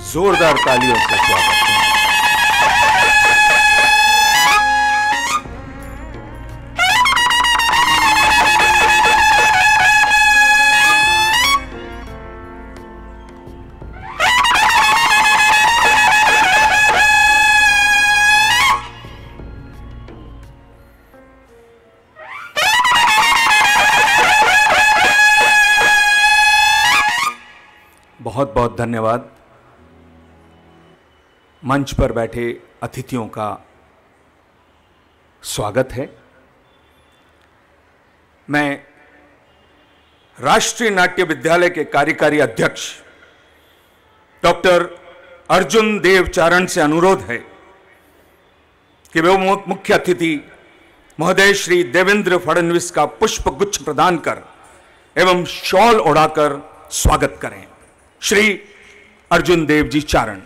जोरदार तालियों से स्वागत है। बहुत बहुत धन्यवाद। मंच पर बैठे अतिथियों का स्वागत है। मैं राष्ट्रीय नाट्य विद्यालय के कार्यकारी अध्यक्ष डॉक्टर अर्जुन देव चारण से अनुरोध है कि वे मुख्य अतिथि महोदय श्री देवेंद्र फडणवीस का पुष्प गुच्छ प्रदान कर एवं शॉल ओढ़ाकर स्वागत करें। श्री अर्जुन देव जी चारण।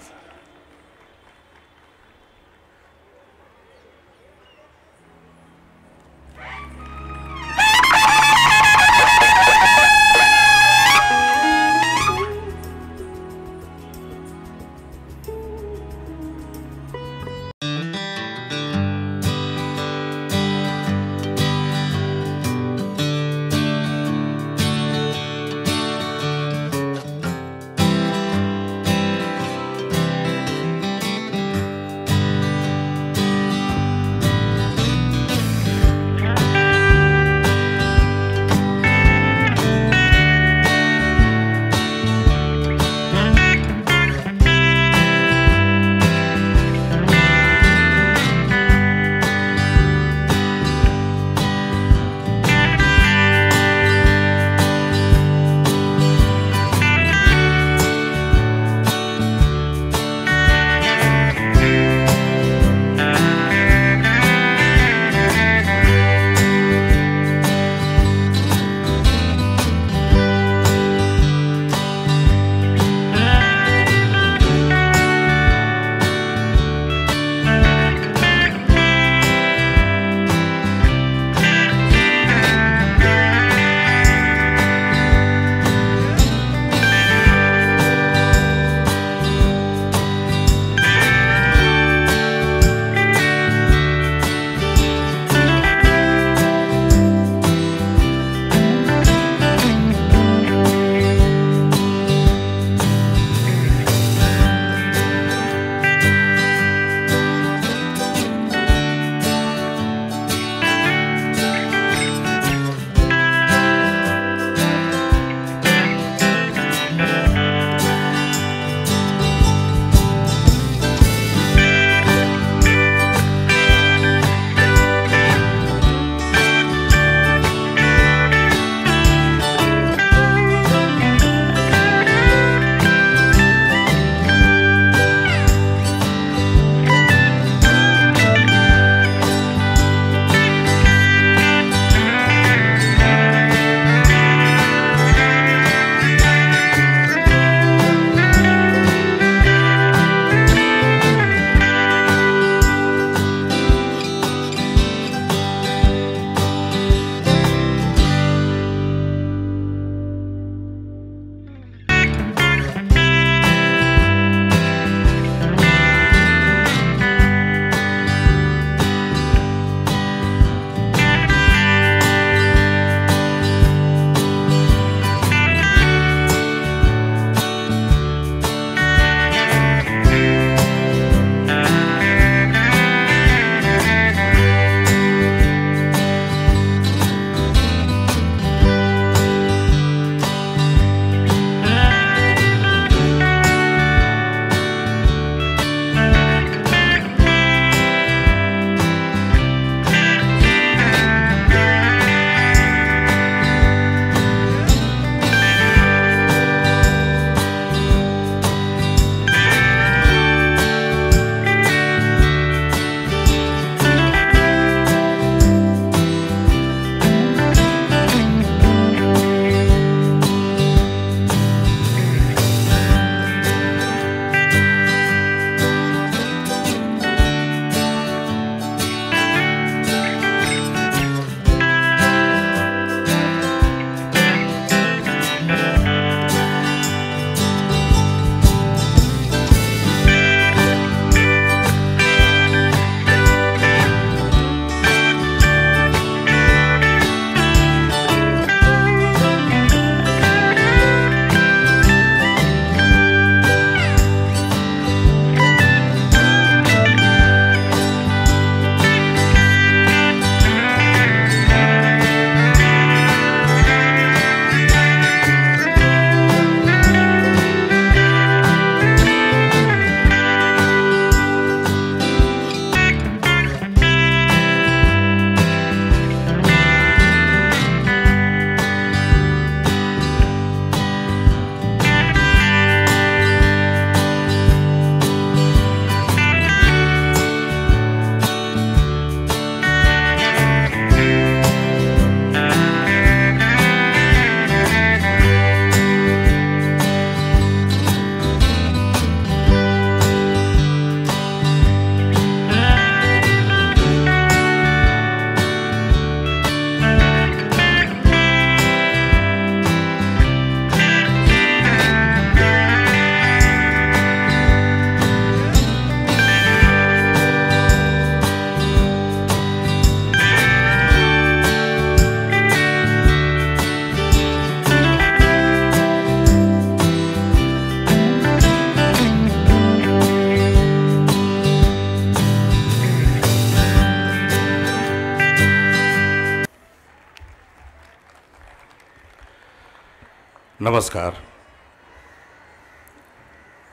नमस्कार.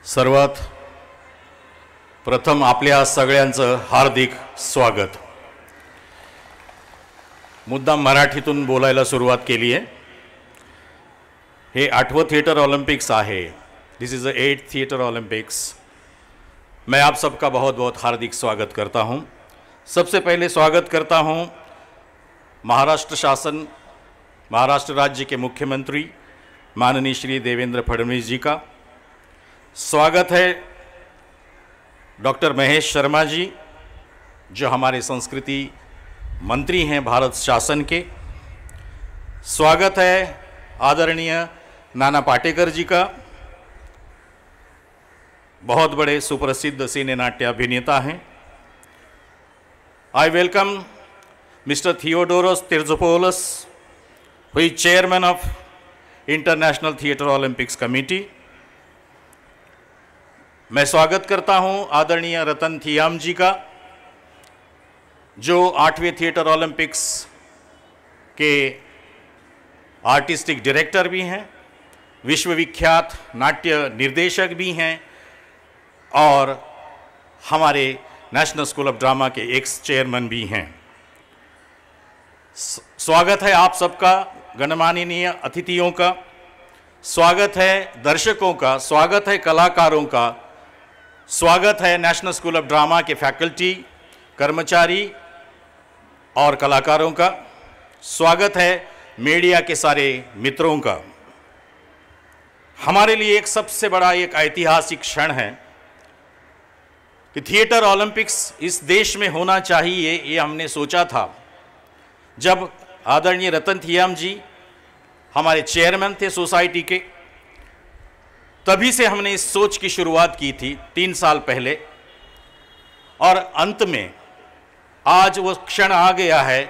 सर्वात प्रथम आपल्या सगळ्यांचं हार्दिक स्वागत. मुद्दाम मराठीतून बोलायला सुरुवात केली आहे. हे 8वें थिएटर ओलंपिक्स आहे. This is the 8th theatre Olympics. मैं आप सबका बहुत बहुत हार्दिक स्वागत करता हूं. सबसे पहले स्वागत करता हूं महाराष्ट्र शासन, महाराष्ट्र राज्य के मुख्यमंत्री माननीय श्री देवेंद्र फडणवीस जी का. स्वागत है डॉक्टर महेश शर्मा जी, जो हमारे संस्कृति मंत्री हैं भारत शासन के. स्वागत है आदरणीय नाना पाटेकर जी का, बहुत बड़े सुप्रसिद्ध सिने नाट्य अभिनेता हैं. I welcome mister Theodoros Terzopoulos, who is chairman of International Theatre Olympics Committee. मैं स्वागत करता हूं आदरणीय रतन थियाम जी का, जो 8वें थिएटर ओलंपिक्स के आर्टिस्टिक डायरेक्टर भी हैं, विश्वविख्यात नाट्य निर्देशक भी हैं और हमारे नेशनल स्कूल ऑफ ड्रामा के एक्स चेयरमैन भी हैं. स्वागत है आप सबका, गणमाननीय अतिथियों का. स्वागत है दर्शकों का, स्वागत है कलाकारों का, स्वागत है नेशनल स्कूल ऑफ ड्रामा के फैकल्टी, कर्मचारी और कलाकारों का. स्वागत है मीडिया के सारे मित्रों का. हमारे लिए एक सबसे बड़ा एक ऐतिहासिक क्षण है कि थिएटर ओलंपिक्स इस देश में होना चाहिए. ये हमने सोचा था जब आदरणीय रतन थियाम जी हमारे चेयरमैन थे सोसाइटी के. तभी से हमने इस सोच की शुरुआत की थी 3 साल पहले, और अंत में आज वो क्षण आ गया है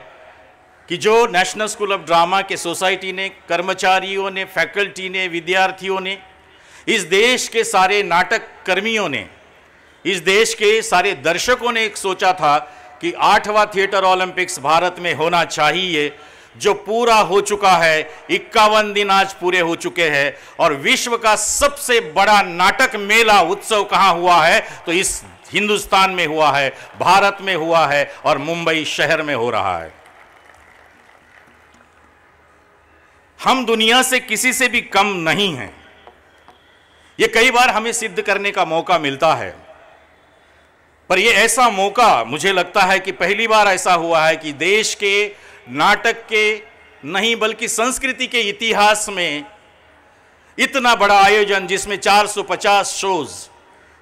कि जो नेशनल स्कूल ऑफ ड्रामा के सोसाइटी ने, कर्मचारियों ने, फैकल्टी ने, विद्यार्थियों ने, इस देश के सारे नाटक कर्मियों ने, इस देश के सारे दर्शकों ने एक सोचा था कि 8वां थिएटर ओलंपिक्स भारत में होना चाहिए, जो पूरा हो चुका है. 51 दिन आज पूरे हो चुके हैं. और विश्व का सबसे बड़ा नाटक मेला उत्सव कहाँ हुआ है? तो इस हिंदुस्तान में हुआ है, भारत में हुआ है और मुंबई शहर में हो रहा है. हम दुनिया से किसी से भी कम नहीं हैं. ये कई बार हमें सिद्ध करने का मौका मिलता है, पर ये ऐसा मौका मुझे लगता है कि पहली बार ऐसा हुआ है कि देश के नाटक के नहीं बल्कि संस्कृति के इतिहास में इतना बड़ा आयोजन, जिसमें 450 शोज,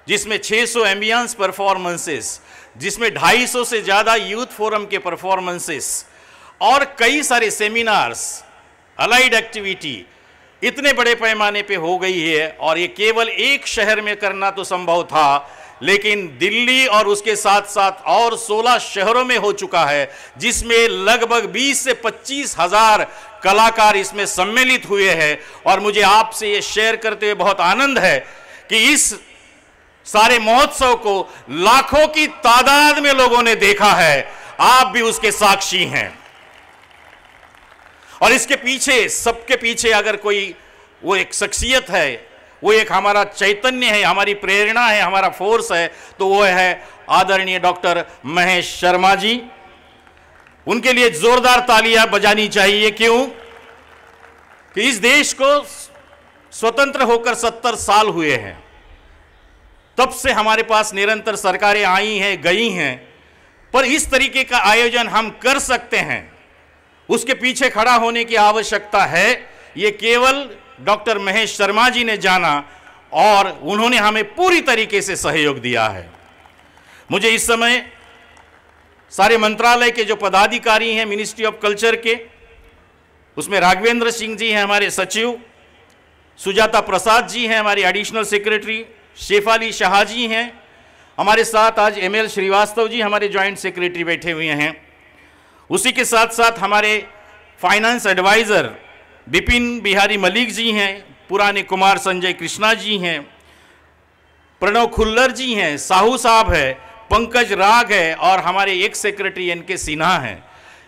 जिसमें 600 एम्बियंस परफॉर्मेंसेस, जिसमें 250 से ज़्यादा यूथ फोरम के परफॉर्मेंसेस और कई सारे सेमिनार्स, अलाइड एक्टिविटी इतने बड़े पैमाने पे हो गई है. और ये केवल एक शहर में करना तो संभव था, लेकिन दिल्ली और उसके साथ साथ और 16 शहरों में हो चुका है, जिसमें लगभग 20 से 25 हज़ार कलाकार इसमें सम्मिलित हुए हैं. और मुझे आपसे ये शेयर करते हुए बहुत आनंद है कि इस सारे महोत्सव को लाखों की तादाद में लोगों ने देखा है. आप भी उसके साक्षी हैं. और इसके पीछे, सबके पीछे अगर कोई वो एक शख्सियत है, वो एक हमारा चैतन्य है, हमारी प्रेरणा है, हमारा फोर्स है, तो वो है आदरणीय डॉक्टर महेश शर्मा जी. उनके लिए जोरदार तालियां बजानी चाहिए. क्यों? कि इस देश को स्वतंत्र होकर 70 साल हुए हैं. तब से हमारे पास निरंतर सरकारें आई हैं, गई हैं, पर इस तरीके का आयोजन हम कर सकते हैं, उसके पीछे खड़ा होने की आवश्यकता है. ये केवल डॉक्टर महेश शर्मा जी ने जाना और उन्होंने हमें पूरी तरीके से सहयोग दिया है. मुझे इस समय सारे मंत्रालय के जो पदाधिकारी हैं, मिनिस्ट्री ऑफ कल्चर के, उसमें राघवेंद्र सिंह जी हैं हमारे सचिव, सुजाता प्रसाद जी हैं हमारी एडिशनल सेक्रेटरी, शेफाली शाह जी हैं हमारे साथ, आज ML श्रीवास्तव जी हमारे जॉइंट सेक्रेटरी बैठे हुए हैं. उसी के साथ साथ हमारे फाइनेंस एडवाइज़र बिपिन बिहारी मलिक जी हैं, पुराने कुमार संजय कृष्णा जी हैं, प्रणव खुल्लर जी हैं, साहू साहब है, पंकज राग है और हमारे एक सेक्रेटरी NK सिन्हा हैं.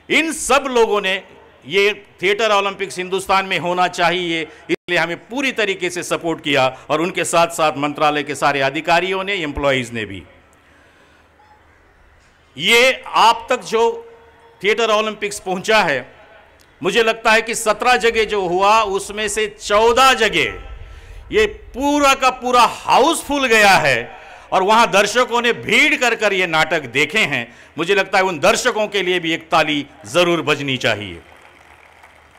इन सब लोगों ने ये थिएटर ओलंपिक्स हिंदुस्तान में होना चाहिए लिए हमें पूरी तरीके से सपोर्ट किया और उनके साथ साथ मंत्रालय के सारे अधिकारियों ने, एम्प्लॉइज ने भी। ये आप तक जो थिएटर ओलंपिक्स पहुंचा है, मुझे लगता है कि 17 जगह जो हुआ उसमें से 14 जगह ये पूरा का पूरा हाउसफुल गया है और वहां दर्शकों ने भीड़ कर ये नाटक देखे हैं। मुझे लगता है उन दर्शकों के लिए भी एक ताली जरूर बजनी चाहिए।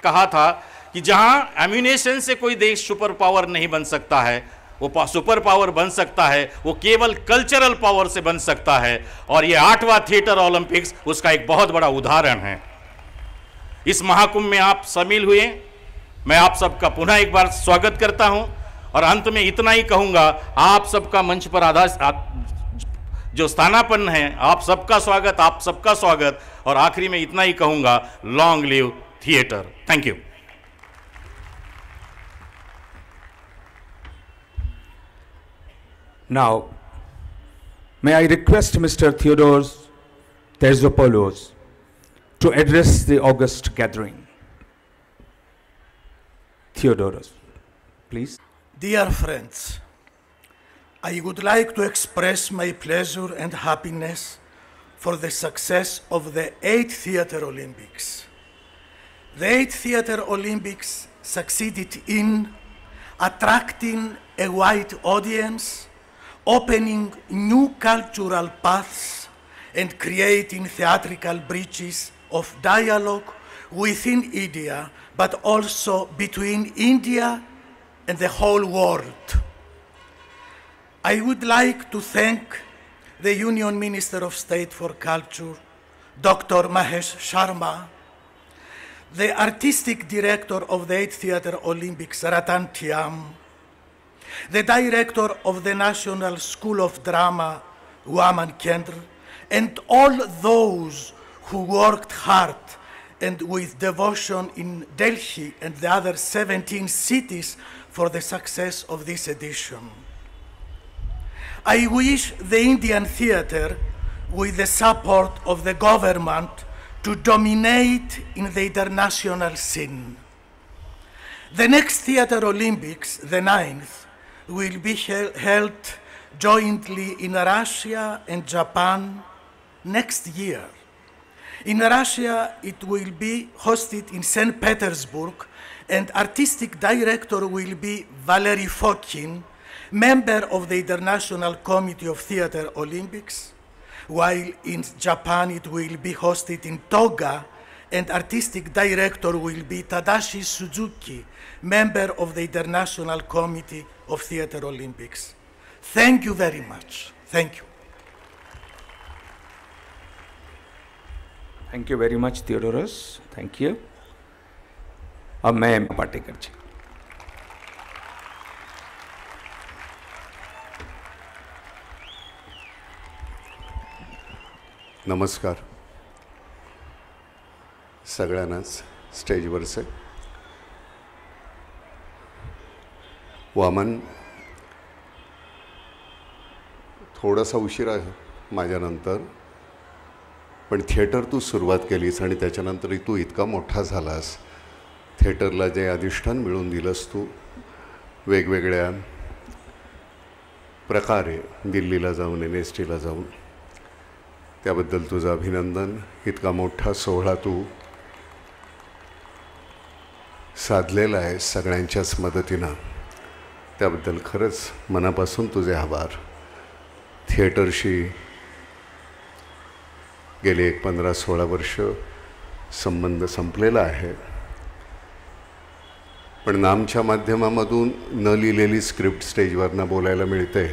कहा था कि जहां एम्यूनेशन से कोई देश सुपर पावर नहीं बन सकता है, वो सुपर पावर बन सकता है वो केवल कल्चरल पावर से बन सकता है, और ये 8वां थिएटर ओलंपिक्स उसका एक बहुत बड़ा उदाहरण है। इस महाकुंभ में आप शामिल हुए, मैं आप सबका पुनः एक बार स्वागत करता हूं और अंत में इतना ही कहूंगा, आप सबका मंच पर जो स्थानापन्न है, आप सबका स्वागत, और आखिरी में इतना ही कहूंगा, long live theatre. Thank you. Now, may I request Mr. Theodoros Terzopoulos to address the august gathering. Theodoros, please. Dear friends, I would like to express my pleasure and happiness for the success of the 8th Theatre Olympics. The 8th Theatre Olympics succeeded in attracting a wide audience, opening new cultural paths, and creating theatrical bridges of dialogue within India, but also between India and the whole world. I would like to thank the Union Minister of State for Culture, Dr. Mahesh Sharma, the Artistic Director of the 8th Theatre Olympics, Ratan Thiam, the Director of the National School of Drama, Waman Kendra, and all those who worked hard and with devotion in Delhi and the other 17 cities for the success of this edition. I wish the Indian theatre, with the support of the government, to dominate in the international scene. The next Theatre Olympics, the 9th, will be held jointly in Russia and Japan next year. In Russia, it will be hosted in St. Petersburg, and artistic director will be Valery Fokin, member of the International Committee of Theatre Olympics, while in Japan it will be hosted in Toga, and artistic director will be Tadashi Suzuki, member of the International Committee of Theatre Olympics. Thank you very much. Thank you. Thank you very much, Theodoros. Thank you. अब मैं पाटेकर जी। नमस्कार सगळ्यांनाच स्टेजवरचे। वामन थोडासा उशीर आहे माझ्यानंतर, पण theatre तू सुरुवात केलीस आणि त्याच्यानंतर तू इतका मोठा झालास, थिएटरला जे अधिष्ठान मिळवून दिलंस तू, वेगवेगळ्या प्रकारे दिल्लीला जाऊन NSTला जाऊन, त्याबद्दल तुझं अभिनंदन। इतका मोठा सोहळा तू साधलेला आहे सगळ्यांच्याच मदतीनं, त्याबद्दल खरंच मनापासून तुझे आभार। थिएटरशी गेले 15-16 वर्ष संबंध संपलेला आहे, पण नामच्या माध्यमामधून न लिहिलेली स्क्रिप्ट स्टेजवरनं बोलायला मिळते।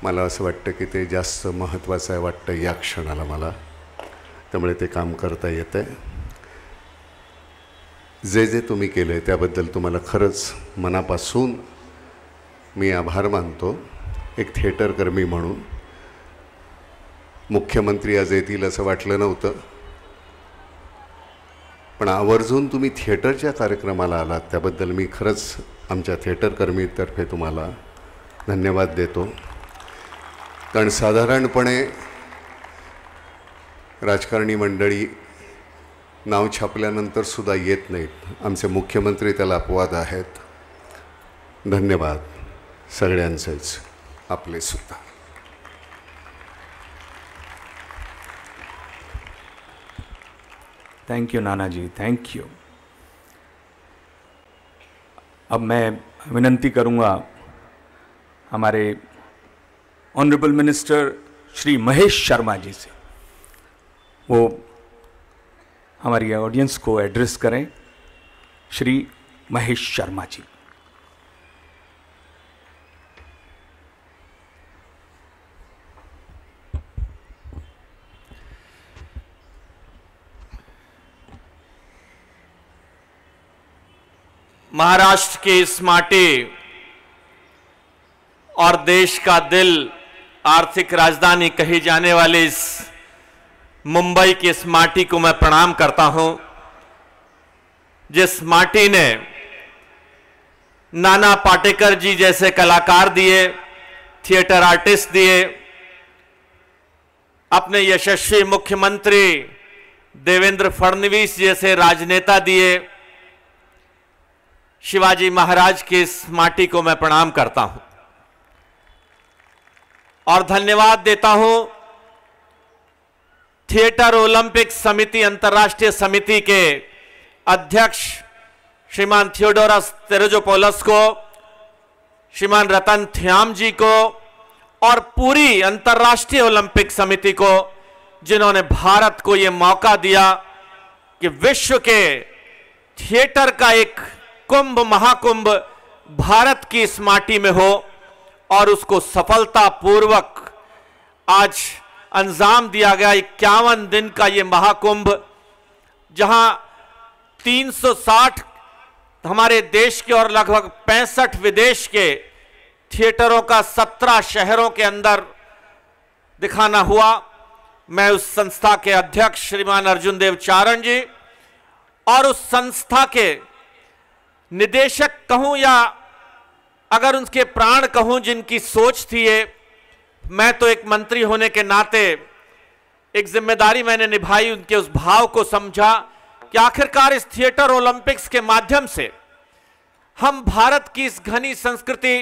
मला असं वाटतं की ते जास्त महत्त्वाचं आहे वाटतं या क्षणाला मला, त्यामुळे ते काम करता येतं। जे तुम्ही केले त्याबद्दल तुम्हाला खरंच मनापासून मी आभार मानतो। एक थिएटरकर्मी म्हणून मुख्यमंत्री आज येतील असं वाटलं नव्हतं, पण आवर्जून तुम्ही थिएटरच्या कार्यक्रमाला आलात त्याबद्दल मी खरंच आमच्या थिएटरकर्मीतर्फे तुम्हाला धन्यवाद देतो। कारण साधारणपणे राजकारणी मंडळी नाव छापल्यानंतर सुद्धा येत नाहीत. आमचे मुख्यमंत्री त्याला अपवाद आहेत. धन्यवाद सगळ्यांचेच, आपले सुद्धा. Thank you Nana ji, thank you. अब मैं विनंती करूंगा हमारे ऑनरेबल मिनिस्टर श्री महेश शर्मा जी से, वो हमारी ऑडियंस को एड्रेस करें. श्री महेश शर्मा जी. महाराष्ट्र की इस माटी और देश का दिल, आर्थिक राजधानी कही जाने वाली इस मुंबई की इस माटी को मैं प्रणाम करता हूं, जिस माटी ने नाना पाटेकर जी जैसे कलाकार दिए, थिएटर आर्टिस्ट दिए, अपने यशस्वी मुख्यमंत्री देवेंद्र फडणवीस जैसे राजनेता दिए. शिवाजी महाराज की इस माटी को मैं प्रणाम करता हूं और धन्यवाद देता हूं थिएटर ओलंपिक समिति, अंतर्राष्ट्रीय समिति के अध्यक्ष श्रीमान थियोडोरस तेरेजोपोलस को, श्रीमान रतन थ्याम जी को और पूरी अंतर्राष्ट्रीय ओलंपिक समिति को, जिन्होंने भारत को यह मौका दिया कि विश्व के थिएटर का एक कुंभ, महाकुंभ भारत की इस माटी में हो और उसको सफलतापूर्वक आज अंजाम दिया गया. 51 दिन का ये महाकुंभ, जहां 360 हमारे देश के और लगभग 65 विदेश के थिएटरों का 17 शहरों के अंदर दिखाना हुआ. मैं उस संस्था के अध्यक्ष श्रीमान अर्जुन देव चारण जी और उस संस्था के निदेशक कहूं या अगर उनके प्राण कहूं, जिनकी सोच थी ये, मैं तो एक मंत्री होने के नाते एक जिम्मेदारी मैंने निभाई, उनके उस भाव को समझा कि आखिरकार इस थिएटर ओलंपिक्स के माध्यम से हम भारत की इस घनी संस्कृति,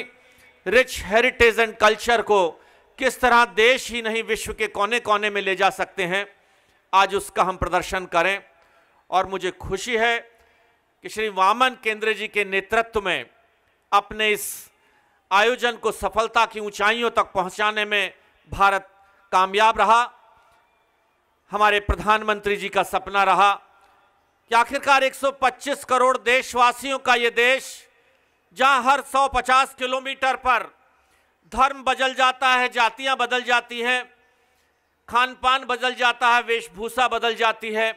रिच हेरिटेज एंड कल्चर को किस तरह देश ही नहीं विश्व के कोने कोने में ले जा सकते हैं. आज उसका हम प्रदर्शन करें और मुझे खुशी है कि श्री वामन केंद्र जी के नेतृत्व में अपने इस आयोजन को सफलता की ऊंचाइयों तक पहुंचाने में भारत कामयाब रहा. हमारे प्रधानमंत्री जी का सपना रहा कि आखिरकार 125 करोड़ देशवासियों का ये देश, जहां हर 150 किलोमीटर पर धर्म बदल जाता है, जातियां बदल जाती हैं, खान पान बदल जाता है, वेशभूषा बदल जाती है,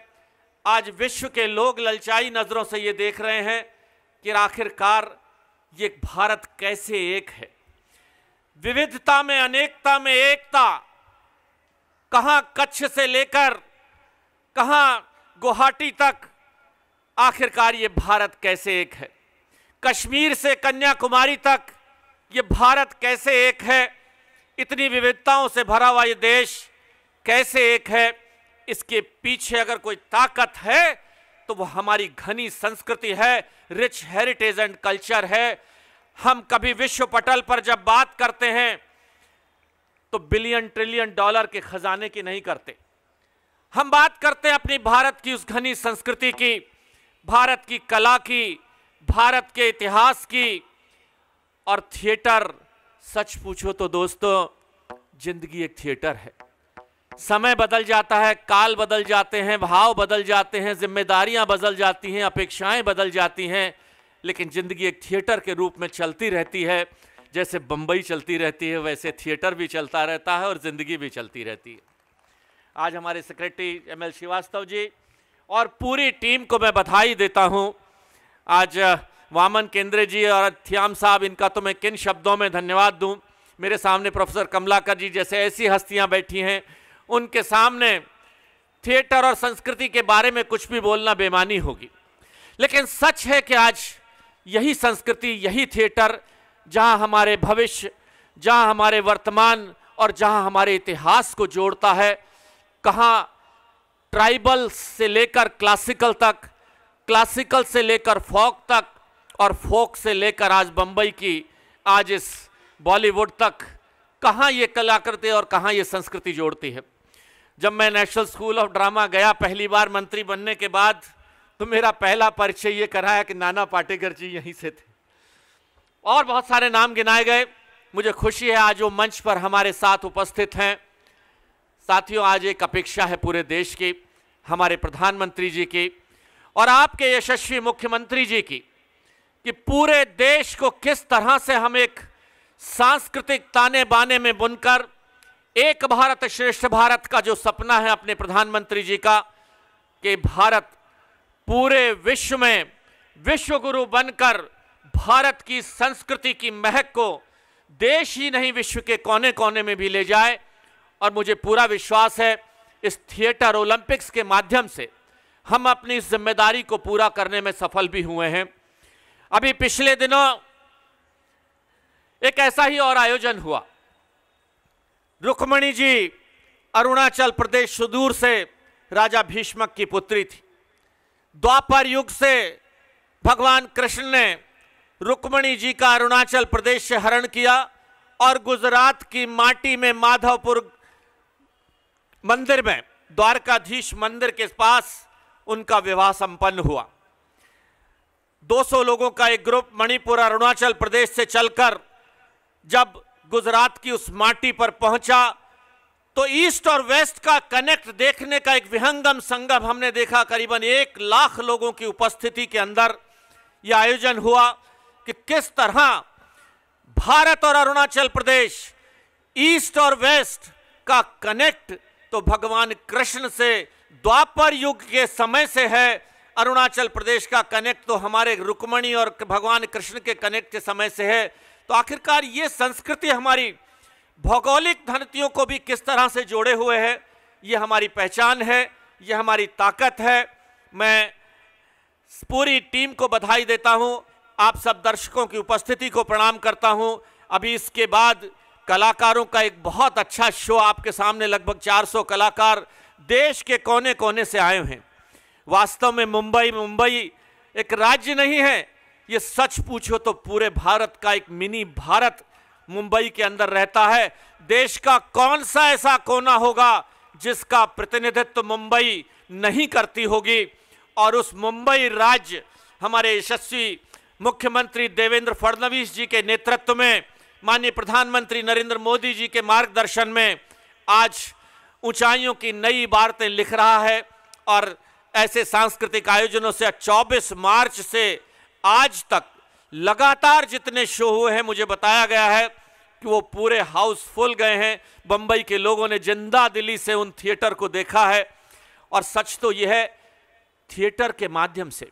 आज विश्व के लोग ललचाई नजरों से ये देख रहे हैं कि आखिरकार ये भारत कैसे एक है. विविधता में अनेकता में एकता, कहां कच्छ से लेकर कहां गुवाहाटी तक, आखिरकार ये भारत कैसे एक है. कश्मीर से कन्याकुमारी तक ये भारत कैसे एक है. इतनी विविधताओं से भरा हुआ ये देश कैसे एक है. इसके पीछे अगर कोई ताकत है तो वो हमारी घनी संस्कृति है, रिच हेरिटेज एंड कल्चर है. हम कभी विश्व पटल पर जब बात करते हैं तो बिलियन ट्रिलियन डॉलर के खजाने की नहीं करते. हम बात करते हैं अपनी भारत की उस घनी संस्कृति की, भारत की कला की, भारत के इतिहास की. और थिएटर, सच पूछो तो दोस्तों, जिंदगी एक थिएटर है. समय बदल जाता है, काल बदल जाते हैं, भाव बदल जाते हैं, जिम्मेदारियां बदल जाती हैं, अपेक्षाएं बदल जाती हैं, लेकिन जिंदगी एक थिएटर के रूप में चलती रहती है. जैसे बंबई चलती रहती है, वैसे थिएटर भी चलता रहता है और जिंदगी भी चलती रहती है. आज हमारे सेक्रेटरी ML श्रीवास्तव जी और पूरी टीम को मैं बधाई देता हूं. आज वामन केंद्र जी और थ्याम साहब, इनका तो मैं किन शब्दों में धन्यवाद दूं. मेरे सामने प्रोफेसर कमलाकर जी जैसे ऐसी हस्तियां बैठी हैं, उनके सामने थिएटर और संस्कृति के बारे में कुछ भी बोलना बेमानी होगी. लेकिन सच है कि आज यही संस्कृति, यही थिएटर, जहां हमारे भविष्य, जहां हमारे वर्तमान और जहां हमारे इतिहास को जोड़ता है, कहां ट्राइबल से लेकर क्लासिकल तक, क्लासिकल से लेकर फोक तक, और फोक से लेकर आज बम्बई की, आज इस बॉलीवुड तक, कहाँ ये कलाकृति और कहाँ ये संस्कृति जोड़ती है। जब मैं नेशनल स्कूल ऑफ ड्रामा गया पहली बार मंत्री बनने के बाद, तो मेरा पहला परिचय ये कराया कि नाना पाटेकर जी यहीं से थे, और बहुत सारे नाम गिनाए गए। मुझे खुशी है आज वो मंच पर हमारे साथ उपस्थित हैं। साथियों, आज एक अपेक्षा है पूरे देश की, हमारे प्रधानमंत्री जी की और आपके यशस्वी मुख्यमंत्री जी की, कि पूरे देश को किस तरह से हम एक सांस्कृतिक ताने बाने में बुनकर एक भारत श्रेष्ठ भारत का जो सपना है अपने प्रधानमंत्री जी का, कि भारत पूरे विश्व में विश्व गुरु बनकर भारत की संस्कृति की महक को देश ही नहीं विश्व के कोने कोने में भी ले जाए। और मुझे पूरा विश्वास है इस थिएटर ओलंपिक्स के माध्यम से हम अपनी इस जिम्मेदारी को पूरा करने में सफल भी हुए हैं। अभी पिछले दिनों एक ऐसा ही और आयोजन हुआ। रुक्मणी जी अरुणाचल प्रदेश सुदूर से राजा भीष्मक की पुत्री थी। द्वापर युग से भगवान कृष्ण ने रुक्मणी जी का अरुणाचल प्रदेश से हरण किया और गुजरात की माटी में माधवपुर मंदिर में, द्वारकाधीश मंदिर के पास उनका विवाह संपन्न हुआ। 200 लोगों का एक ग्रुप मणिपुर अरुणाचल प्रदेश से चलकर जब गुजरात की उस माटी पर पहुंचा तो ईस्ट और वेस्ट का कनेक्ट देखने का एक विहंगम संगम हमने देखा। करीबन 1 लाख लोगों की उपस्थिति के अंदर यह आयोजन हुआ कि किस तरह भारत और अरुणाचल प्रदेश, ईस्ट और वेस्ट का कनेक्ट तो भगवान कृष्ण से द्वापर युग के समय से है, अरुणाचल प्रदेश का कनेक्ट तो हमारे रुक्मणी और भगवान कृष्ण के कनेक्ट के समय से है। तो आखिरकार ये संस्कृति हमारी भौगोलिक धरतियों को भी किस तरह से जोड़े हुए है, ये हमारी पहचान है, ये हमारी ताकत है। मैं पूरी टीम को बधाई देता हूं, आप सब दर्शकों की उपस्थिति को प्रणाम करता हूं। अभी इसके बाद कलाकारों का एक बहुत अच्छा शो आपके सामने, लगभग 400 कलाकार देश के कोने कोने से आए हैं। वास्तव में मुंबई एक राज्य नहीं है, ये सच पूछो तो पूरे भारत का एक मिनी भारत मुंबई के अंदर रहता है। देश का कौन सा ऐसा कोना होगा जिसका प्रतिनिधित्व मुंबई नहीं करती होगी, और उस मुंबई राज्य हमारे यशस्वी मुख्यमंत्री देवेंद्र फडणवीस जी के नेतृत्व में, माननीय प्रधानमंत्री नरेंद्र मोदी जी के मार्गदर्शन में आज ऊंचाइयों की नई इबारतें लिख रहा है। और ऐसे सांस्कृतिक आयोजनों से 24 मार्च से आज तक लगातार जितने शो हुए हैं, मुझे बताया गया है कि वो पूरे हाउसफुल गए हैं। बंबई के लोगों ने जिंदा दिली से उन थिएटर को देखा है। और सच तो यह है, थिएटर के माध्यम से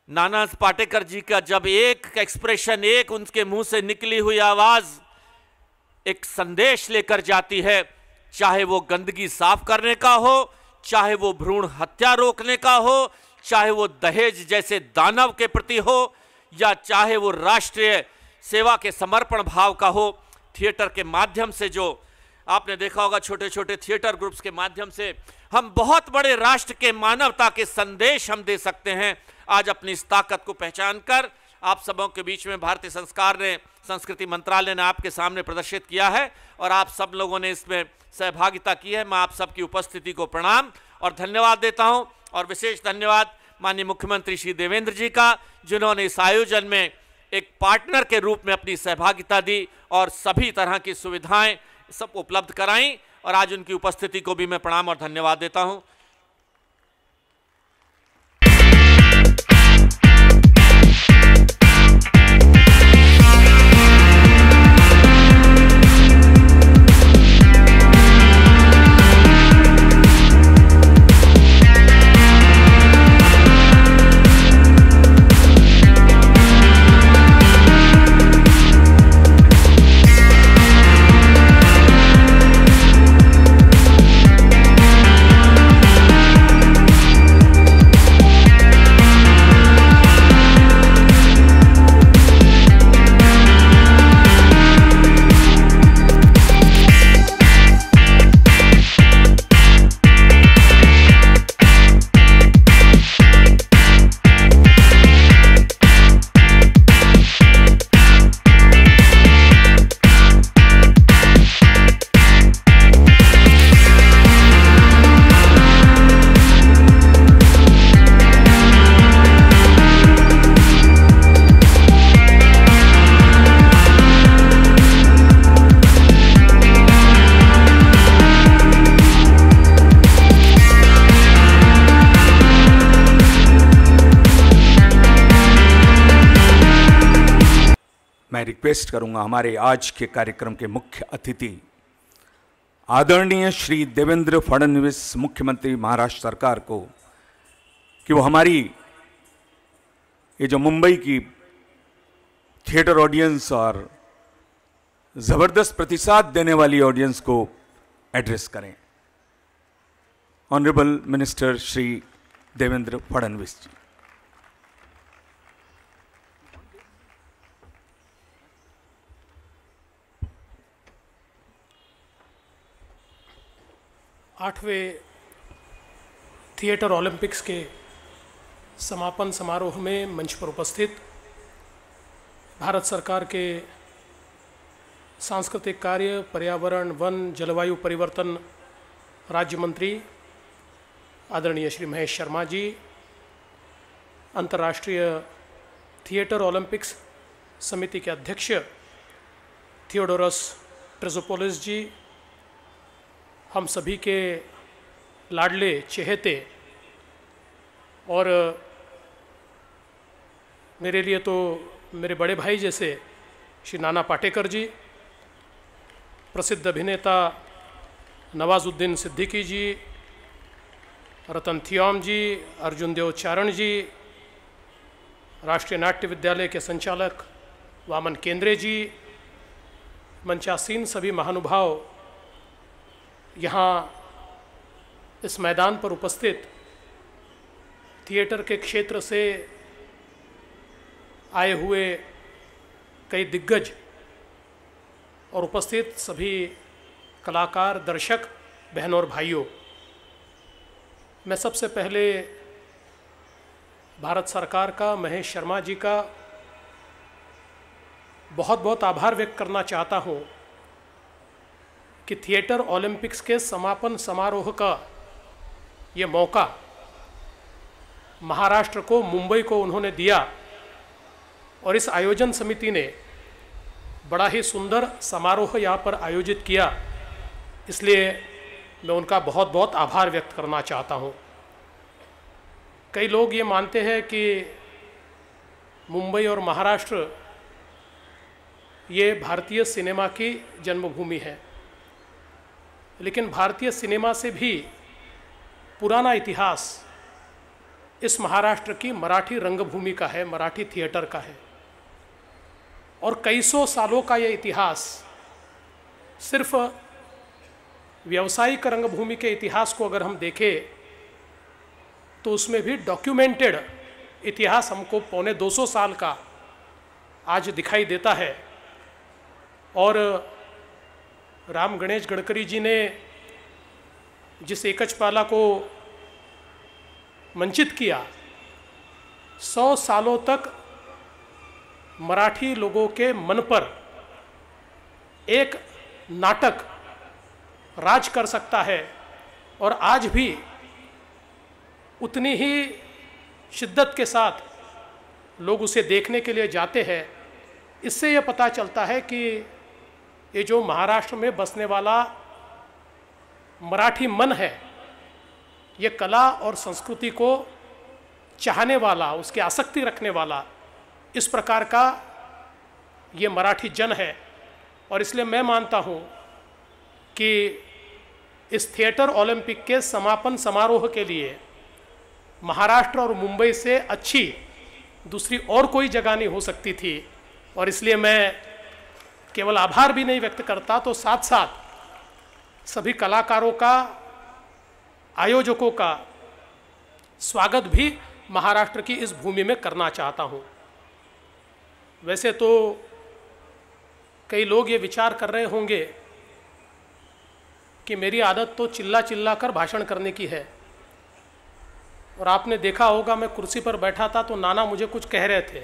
नाना पाटेकर जी का जब एक एक्सप्रेशन, एक उनके मुंह से निकली हुई आवाज एक संदेश लेकर जाती है, चाहे वो गंदगी साफ करने का हो, चाहे वो भ्रूण हत्या रोकने का हो, चाहे वो दहेज जैसे दानव के प्रति हो, या चाहे वो राष्ट्रीय सेवा के समर्पण भाव का हो, थिएटर के माध्यम से जो आपने देखा होगा, छोटे छोटे थिएटर ग्रुप्स के माध्यम से हम बहुत बड़े राष्ट्र के मानवता के संदेश हम दे सकते हैं। आज अपनी इस ताकत को पहचान कर आप सबों के बीच में भारतीय संस्कृति मंत्रालय ने आपके सामने प्रदर्शित किया है और आप सब लोगों ने इसमें सहभागिता की है। मैं आप सबकी उपस्थिति को प्रणाम और धन्यवाद देता हूं। और विशेष धन्यवाद माननीय मुख्यमंत्री श्री देवेंद्र जी का, जिन्होंने इस आयोजन में एक पार्टनर के रूप में अपनी सहभागिता दी और सभी तरह की सुविधाएं सब उपलब्ध कराई। और आज उनकी उपस्थिति को भी मैं प्रणाम और धन्यवाद देता हूं। मैं रिक्वेस्ट करूंगा हमारे आज के कार्यक्रम के मुख्य अतिथि आदरणीय श्री देवेंद्र फडणवीस मुख्यमंत्री महाराष्ट्र सरकार को कि वो हमारी ये जो मुंबई की थिएटर ऑडियंस और ज़बरदस्त प्रतिसाद देने वाली ऑडियंस को एड्रेस करें। ऑनरेबल मिनिस्टर श्री देवेंद्र फडणवीस जी। आठवें थिएटर ओलंपिक्स के समापन समारोह में मंच पर उपस्थित भारत सरकार के सांस्कृतिक कार्य, पर्यावरण, वन, जलवायु परिवर्तन राज्य मंत्री आदरणीय श्री महेश शर्मा जी, अंतर्राष्ट्रीय थिएटर ओलंपिक्स समिति के अध्यक्ष थियोडोरस ट्रेजोपोलिस जी, हम सभी के लाडले चहेते और मेरे लिए तो मेरे बड़े भाई जैसे श्री नाना पाटेकर जी, प्रसिद्ध अभिनेता नवाजुद्दीन सिद्दीकी जी, रतन थियाम जी, अर्जुन देव चारण जी, राष्ट्रीय नाट्य विद्यालय के संचालक वामन केंद्रे जी, मंचासीन सभी महानुभाव, यहाँ इस मैदान पर उपस्थित थिएटर के क्षेत्र से आए हुए कई दिग्गज और उपस्थित सभी कलाकार, दर्शक, बहनों और भाइयों, मैं सबसे पहले भारत सरकार का, महेश शर्मा जी का बहुत बहुत आभार व्यक्त करना चाहता हूँ कि थिएटर ओलंपिक्स के समापन समारोह का ये मौका महाराष्ट्र को, मुंबई को उन्होंने दिया और इस आयोजन समिति ने बड़ा ही सुंदर समारोह यहाँ पर आयोजित किया, इसलिए मैं उनका बहुत बहुत आभार व्यक्त करना चाहता हूँ। कई लोग ये मानते हैं कि मुंबई और महाराष्ट्र ये भारतीय सिनेमा की जन्मभूमि है, लेकिन भारतीय सिनेमा से भी पुराना इतिहास इस महाराष्ट्र की मराठी रंगभूमि का है, मराठी थिएटर का है। और कई सौ सालों का ये इतिहास सिर्फ व्यावसायिक रंगभूमि के इतिहास को अगर हम देखें तो उसमें भी डॉक्यूमेंटेड इतिहास हमको पौने 200 साल का आज दिखाई देता है। और राम गणेश गडकरी जी ने जिस एकचपाला को मंचित किया, 100 सालों तक मराठी लोगों के मन पर एक नाटक राज कर सकता है और आज भी उतनी ही शिद्दत के साथ लोग उसे देखने के लिए जाते हैं। इससे यह पता चलता है कि ये जो महाराष्ट्र में बसने वाला मराठी मन है, ये कला और संस्कृति को चाहने वाला, उसकी आसक्ति रखने वाला, इस प्रकार का ये मराठी जन है। और इसलिए मैं मानता हूँ कि इस थिएटर ओलंपिक के समापन समारोह के लिए महाराष्ट्र और मुंबई से अच्छी दूसरी और कोई जगह नहीं हो सकती थी। और इसलिए मैं केवल आभार भी नहीं व्यक्त करता, तो साथ साथ सभी कलाकारों का, आयोजकों का स्वागत भी महाराष्ट्र की इस भूमि में करना चाहता हूँ। वैसे तो कई लोग ये विचार कर रहे होंगे कि मेरी आदत तो चिल्ला चिल्ला कर भाषण करने की है, और आपने देखा होगा मैं कुर्सी पर बैठा था तो नाना मुझे कुछ कह रहे थे,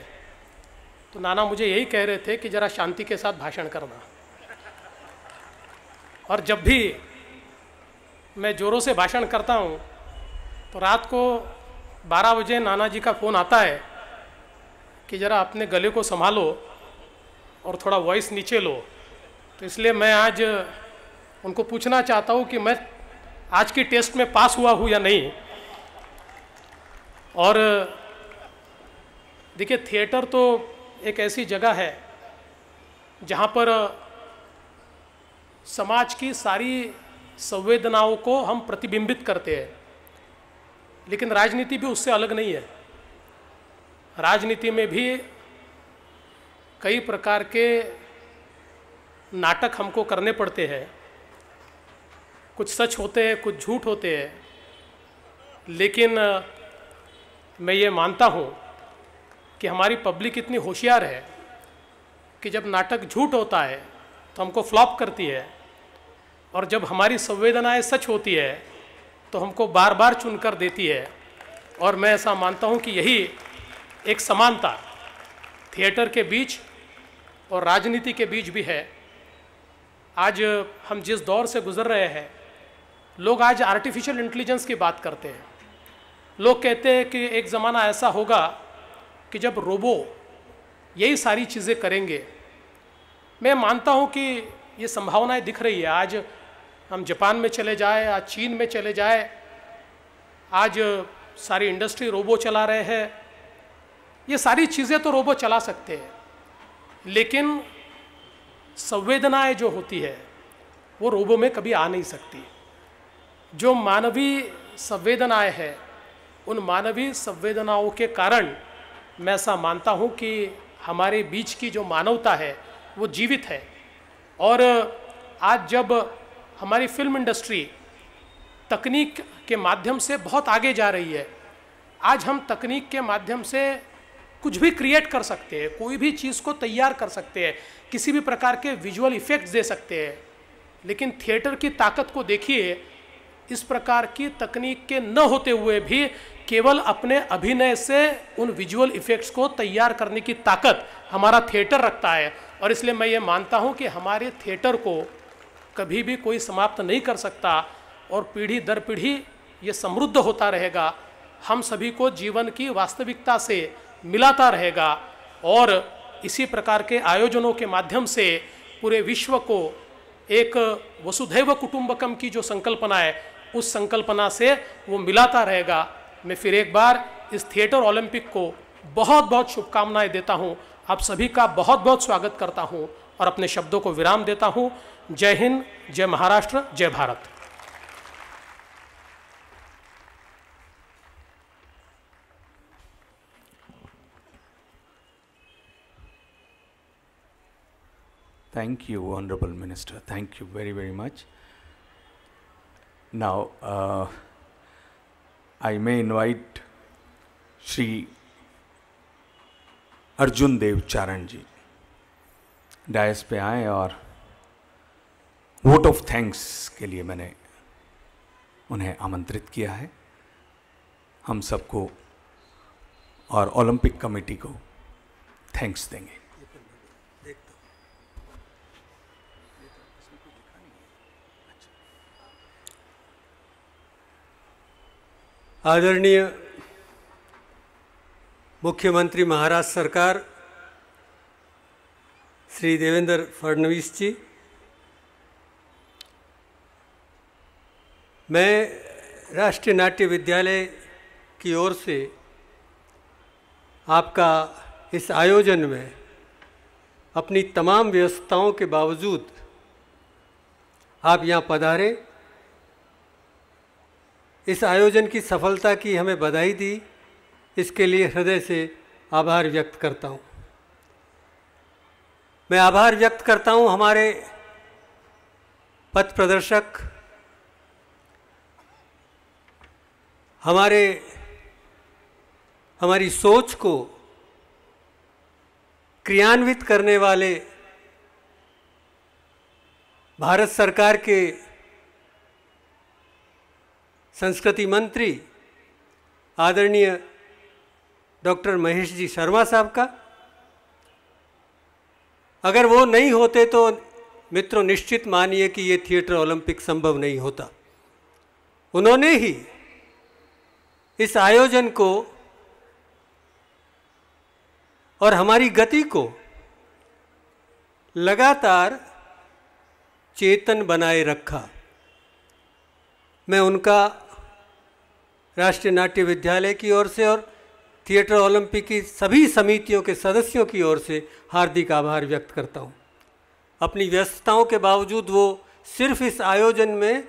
तो नाना मुझे यही कह रहे थे कि ज़रा शांति के साथ भाषण करना। और जब भी मैं ज़ोरों से भाषण करता हूँ तो रात को 12 बजे नाना जी का फ़ोन आता है कि ज़रा अपने गले को संभालो और थोड़ा वॉइस नीचे लो। तो इसलिए मैं आज उनको पूछना चाहता हूँ कि मैं आज की टेस्ट में पास हुआ हूँ या नहीं। और देखिए, थिएटर तो एक ऐसी जगह है जहाँ पर समाज की सारी संवेदनाओं को हम प्रतिबिंबित करते हैं, लेकिन राजनीति भी उससे अलग नहीं है। राजनीति में भी कई प्रकार के नाटक हमको करने पड़ते हैं, कुछ सच होते हैं, कुछ झूठ होते हैं, लेकिन मैं ये मानता हूँ कि हमारी पब्लिक इतनी होशियार है कि जब नाटक झूठ होता है तो हमको फ्लॉप करती है, और जब हमारी संवेदनाएं सच होती है तो हमको बार बार चुनकर देती है। और मैं ऐसा मानता हूँ कि यही एक समानता थिएटर के बीच और राजनीति के बीच भी है। आज हम जिस दौर से गुजर रहे हैं, लोग आज आर्टिफिशियल इंटेलिजेंस की बात करते हैं। लोग कहते हैं कि एक ज़माना ऐसा होगा कि जब रोबो यही सारी चीज़ें करेंगे। मैं मानता हूँ कि ये संभावनाएं दिख रही है। आज हम जापान में चले जाए, आज चीन में चले जाए, आज सारी इंडस्ट्री रोबो चला रहे हैं। ये सारी चीज़ें तो रोबो चला सकते हैं, लेकिन संवेदनाएं जो होती है वो रोबो में कभी आ नहीं सकती। जो मानवीय संवेदनाएं हैं, उन मानवीय संवेदनाओं के कारण मैं ऐसा मानता हूँ कि हमारे बीच की जो मानवता है वो जीवित है। और आज जब हमारी फिल्म इंडस्ट्री तकनीक के माध्यम से बहुत आगे जा रही है, आज हम तकनीक के माध्यम से कुछ भी क्रिएट कर सकते हैं, कोई भी चीज़ को तैयार कर सकते हैं, किसी भी प्रकार के विजुअल इफ़ेक्ट्स दे सकते हैं। लेकिन थिएटर की ताकत को देखिए, इस प्रकार की तकनीक के न होते हुए भी केवल अपने अभिनय से उन विजुअल इफ़ेक्ट्स को तैयार करने की ताकत हमारा थिएटर रखता है। और इसलिए मैं ये मानता हूँ कि हमारे थिएटर को कभी भी कोई समाप्त नहीं कर सकता, और पीढ़ी दर पीढ़ी ये समृद्ध होता रहेगा, हम सभी को जीवन की वास्तविकता से मिलाता रहेगा। और इसी प्रकार के आयोजनों के माध्यम से पूरे विश्व को एक वसुधैव कुटुंबकम की जो संकल्पना है, उस संकल्पना से वो मिलाता रहेगा। मैं फिर एक बार इस थिएटर ओलंपिक को बहुत बहुत शुभकामनाएं देता हूं, आप सभी का बहुत बहुत स्वागत करता हूं और अपने शब्दों को विराम देता हूं। जय हिंद, जय महाराष्ट्र, जय Bharat. Thank you, Honorable Minister. Thank you very, very much. Now, I may invite Shri Arjun Dev Charan ji dais पे आए, और वोट ऑफ थैंक्स के लिए मैंने उन्हें आमंत्रित किया है। हम सबको और ओलंपिक कमेटी को थैंक्स देंगे। आदरणीय मुख्यमंत्री महाराष्ट्र सरकार श्री देवेंद्र फडणवीस जी, मैं राष्ट्रीय नाट्य विद्यालय की ओर से आपका इस आयोजन में अपनी तमाम व्यस्तताओं के बावजूद आप यहाँ पधारे, इस आयोजन की सफलता की हमें बधाई दी, इसके लिए हृदय से आभार व्यक्त करता हूँ। मैं आभार व्यक्त करता हूँ हमारे पथ प्रदर्शक, हमारी सोच को क्रियान्वित करने वाले भारत सरकार के संस्कृति मंत्री आदरणीय डॉक्टर महेश जी शर्मा साहब का। अगर वो नहीं होते तो मित्रों निश्चित मानिए कि ये थिएटर ओलंपिक संभव नहीं होता। उन्होंने ही इस आयोजन को और हमारी गति को लगातार चेतन बनाए रखा। मैं उनका राष्ट्रीय नाट्य विद्यालय की ओर से और थिएटर ओलंपिक की सभी समितियों के सदस्यों की ओर से हार्दिक आभार व्यक्त करता हूँ। अपनी व्यस्तताओं के बावजूद वो सिर्फ इस आयोजन में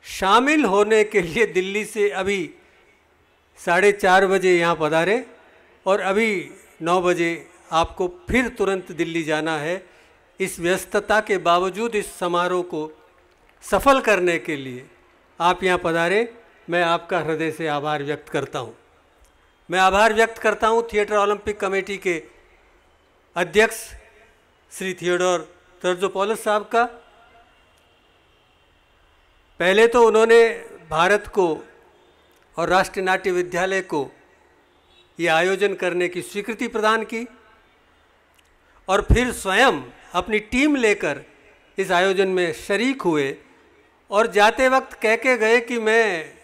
शामिल होने के लिए दिल्ली से अभी 4:30 बजे यहाँ पधारे और अभी 9 बजे आपको फिर तुरंत दिल्ली जाना है। इस व्यस्तता के बावजूद इस समारोह को सफल करने के लिए आप यहाँ पधारे, मैं आपका हृदय से आभार व्यक्त करता हूँ। मैं आभार व्यक्त करता हूँ थिएटर ओलंपिक कमेटी के अध्यक्ष श्री थियोडोर तेरेजोपोलोस साहब का। पहले तो उन्होंने भारत को और राष्ट्रीय नाट्य विद्यालय को ये आयोजन करने की स्वीकृति प्रदान की और फिर स्वयं अपनी टीम लेकर इस आयोजन में शरीक हुए और जाते वक्त कह के गए कि मैं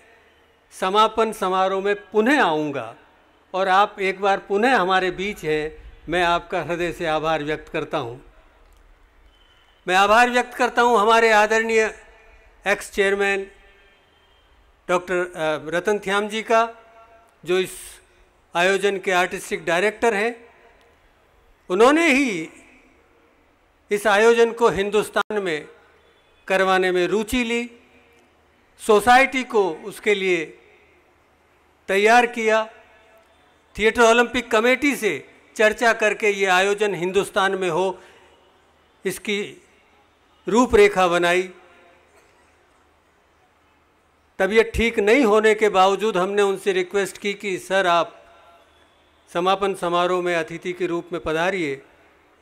समापन समारोह में पुनः आऊँगा और आप एक बार पुनः हमारे बीच हैं। मैं आपका हृदय से आभार व्यक्त करता हूँ। मैं आभार व्यक्त करता हूँ हमारे आदरणीय एक्स चेयरमैन डॉक्टर रतन थ्याम जी का, जो इस आयोजन के आर्टिस्टिक डायरेक्टर हैं। उन्होंने ही इस आयोजन को हिंदुस्तान में करवाने में रुचि ली, सोसाइटी को उसके लिए तैयार किया, थिएटर ओलंपिक कमेटी से चर्चा करके ये आयोजन हिंदुस्तान में हो इसकी रूपरेखा बनाई। तबीयत ठीक नहीं होने के बावजूद हमने उनसे रिक्वेस्ट की कि सर आप समापन समारोह में अतिथि के रूप में पधारिए,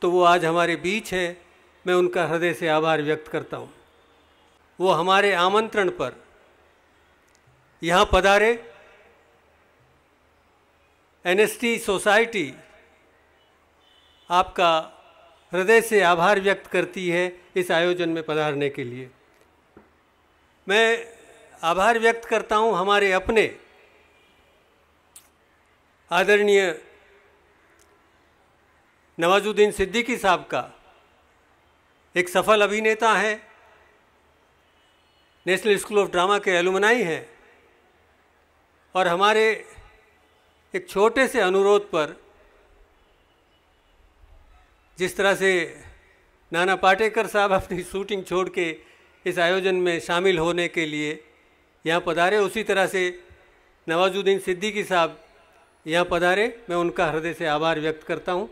तो वो आज हमारे बीच है। मैं उनका हृदय से आभार व्यक्त करता हूँ। वो हमारे आमंत्रण पर यहाँ पधारे। एनएसटी सोसाइटी आपका हृदय से आभार व्यक्त करती है इस आयोजन में पधारने के लिए। मैं आभार व्यक्त करता हूँ हमारे अपने आदरणीय नवाजुद्दीन सिद्दीकी साहब का। एक सफल अभिनेता हैं, नेशनल स्कूल ऑफ ड्रामा के एलुमनाई हैं और हमारे एक छोटे से अनुरोध पर, जिस तरह से नाना पाटेकर साहब अपनी शूटिंग छोड़ के इस आयोजन में शामिल होने के लिए यहाँ पधारे, उसी तरह से नवाजुद्दीन सिद्दीकी साहब यहाँ पधारे। मैं उनका हृदय से आभार व्यक्त करता हूँ।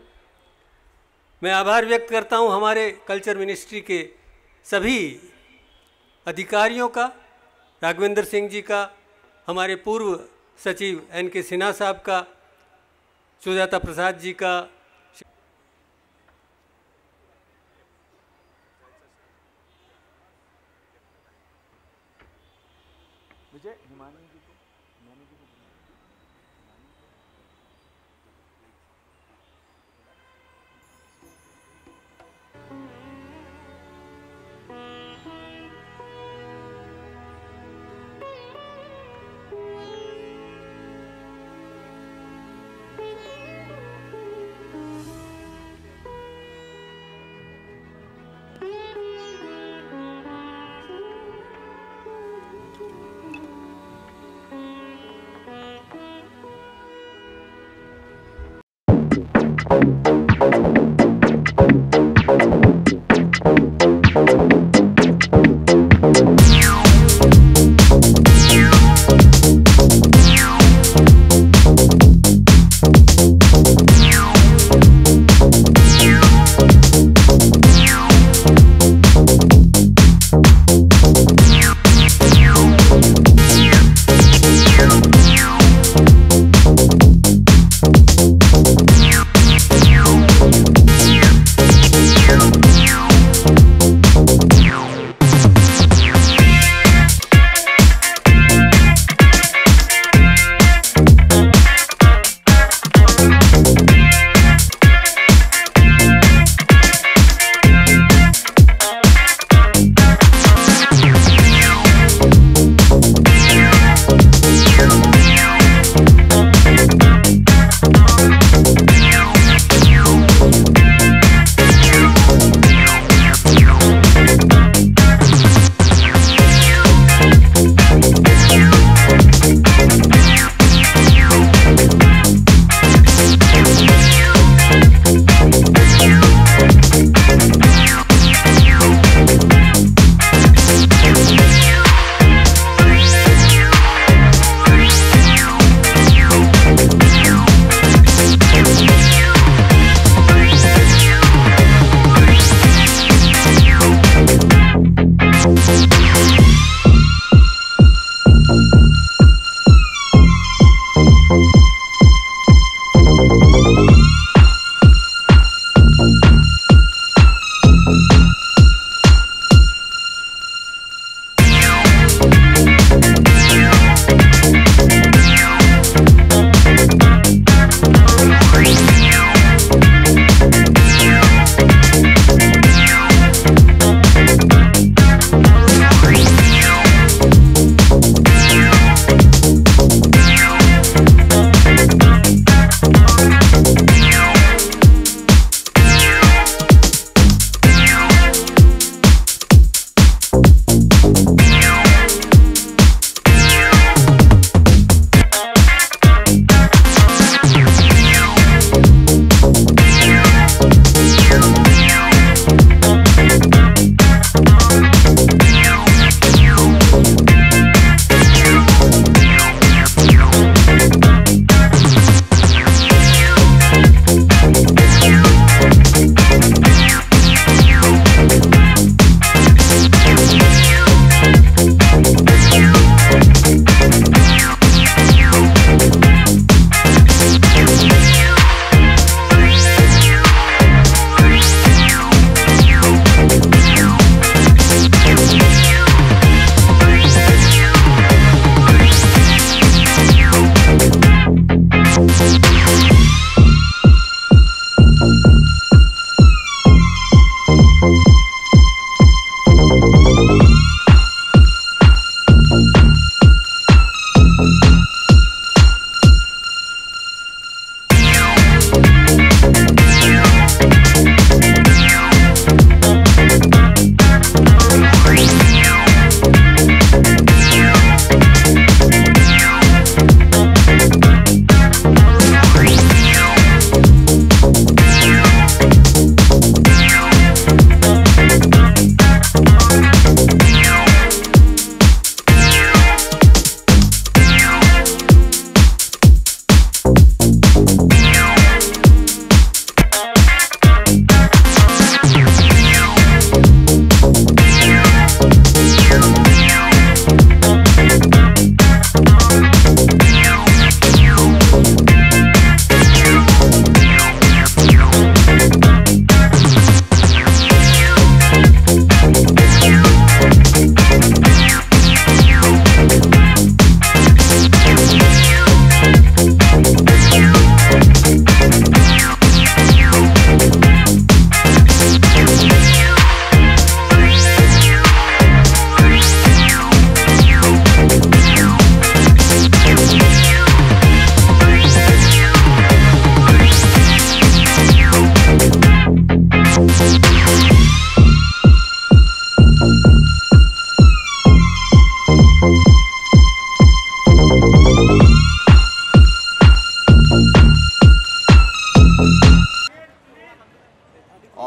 मैं आभार व्यक्त करता हूँ हमारे कल्चर मिनिस्ट्री के सभी अधिकारियों का, राघवेंद्र सिंह जी का, हमारे पूर्व सचिव NK सिन्हा साहब का, सुजाता प्रसाद जी का,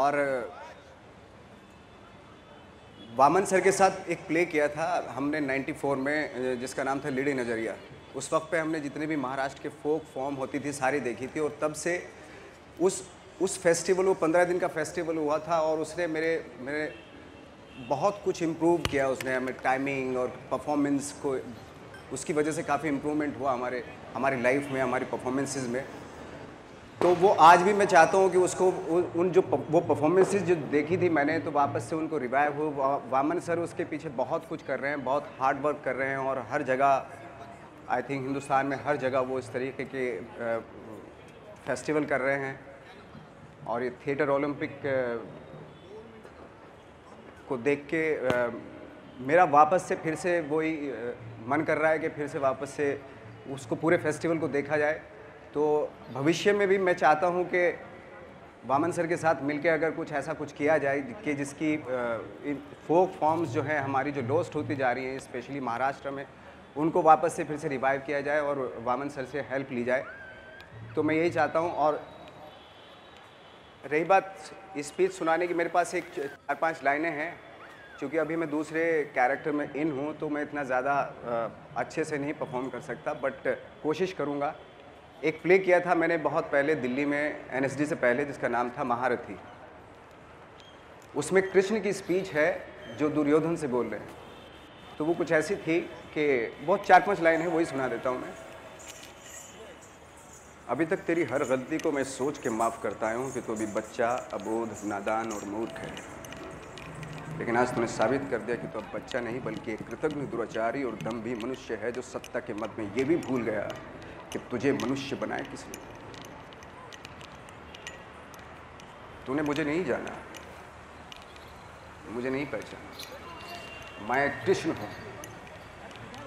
और वामन सर के साथ एक प्ले किया था हमने 94 में, जिसका नाम था लीडी नजरिया। उस वक्त पे हमने जितने भी महाराष्ट्र के फोक फॉर्म होती थी सारी देखी थी, और तब से उस फेस्टिवल, वो 15 दिन का फेस्टिवल हुआ था, और उसने मेरे बहुत कुछ इम्प्रूव किया। उसने हमें टाइमिंग और परफॉर्मेंस को, उसकी वजह से काफ़ी इम्प्रूवमेंट हुआ हमारी लाइफ में, हमारी परफॉर्मेंसेस में। तो वो आज भी मैं चाहता हूँ कि उसको वो परफॉर्मेंसेस जो देखी थी मैंने, तो वापस से उनको रिवाइव हो। वामन सर उसके पीछे बहुत कुछ कर रहे हैं, बहुत हार्ड वर्क कर रहे हैं, और हर जगह, आई थिंक हिंदुस्तान में हर जगह वो इस तरीके के फेस्टिवल कर रहे हैं। और ये थिएटर ओलंपिक को देख के मेरा वापस से फिर से वही मन कर रहा है कि फिर से वापस से उसको पूरे फेस्टिवल को देखा जाए। तो भविष्य में भी मैं चाहता हूं कि वामन सर के साथ मिलकर अगर कुछ ऐसा कुछ किया जाए कि जिसकी फोक फॉर्म्स जो है हमारी, जो लॉस्ट होती जा रही हैं स्पेशली महाराष्ट्र में, उनको वापस से फिर से रिवाइव किया जाए और वामन सर से हेल्प ली जाए। तो मैं यही चाहता हूं। और रही बात स्पीच सुनाने की, मेरे पास एक 4-5 लाइनें हैं। क्योंकि अभी मैं दूसरे कैरेक्टर में इन हूँ, तो मैं इतना ज़्यादा अच्छे से नहीं परफॉर्म कर सकता, बट कोशिश करूँगा। एक प्ले किया था मैंने बहुत पहले दिल्ली में, NSD से पहले, जिसका नाम था महारथी। उसमें कृष्ण की स्पीच है जो दुर्योधन से बोल रहे हैं। तो वो कुछ ऐसी थी कि बहुत 4-5 लाइन है, वही सुना देता हूँ मैं। अभी तक तेरी हर गलती को मैं सोच के माफ़ करता आया हूँ कि तू अभी बच्चा, अबोध, नादान और मूर्ख है, लेकिन आज तूने साबित कर दिया कि तू अब बच्चा नहीं बल्कि एक कृतज्ञ, दुराचारी और दम्भी मनुष्य है, जो सत्ता के मद में ये भी भूल गया कि तुझे मनुष्य बनाया किसने। तूने मुझे नहीं जाना, मुझे नहीं पहचाना। मैं कृष्ण हूँ,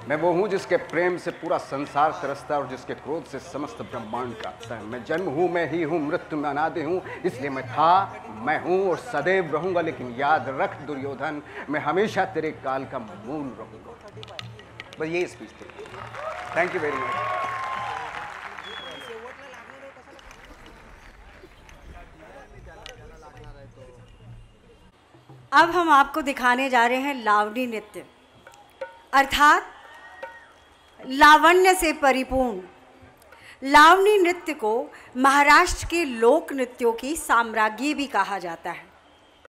मैं वो हूँ जिसके प्रेम से पूरा संसार तरसता है और जिसके क्रोध से समस्त ब्रह्मांड कांपता है। मैं जन्म हूँ, मैं ही हूँ, मृत्यु में अनादि हूँ, इसलिए मैं था, मैं हूँ और सदैव रहूँगा। लेकिन याद रख दुर्योधन, मैं हमेशा तेरे काल का मूल रहूँगा। बस यही स्पीच थी। Thank you very much. अब हम आपको दिखाने जा रहे हैं लावणी नृत्य, अर्थात लावण्य से परिपूर्ण। लावणी नृत्य को महाराष्ट्र के लोक नृत्यों की साम्राज्ञी भी कहा जाता है।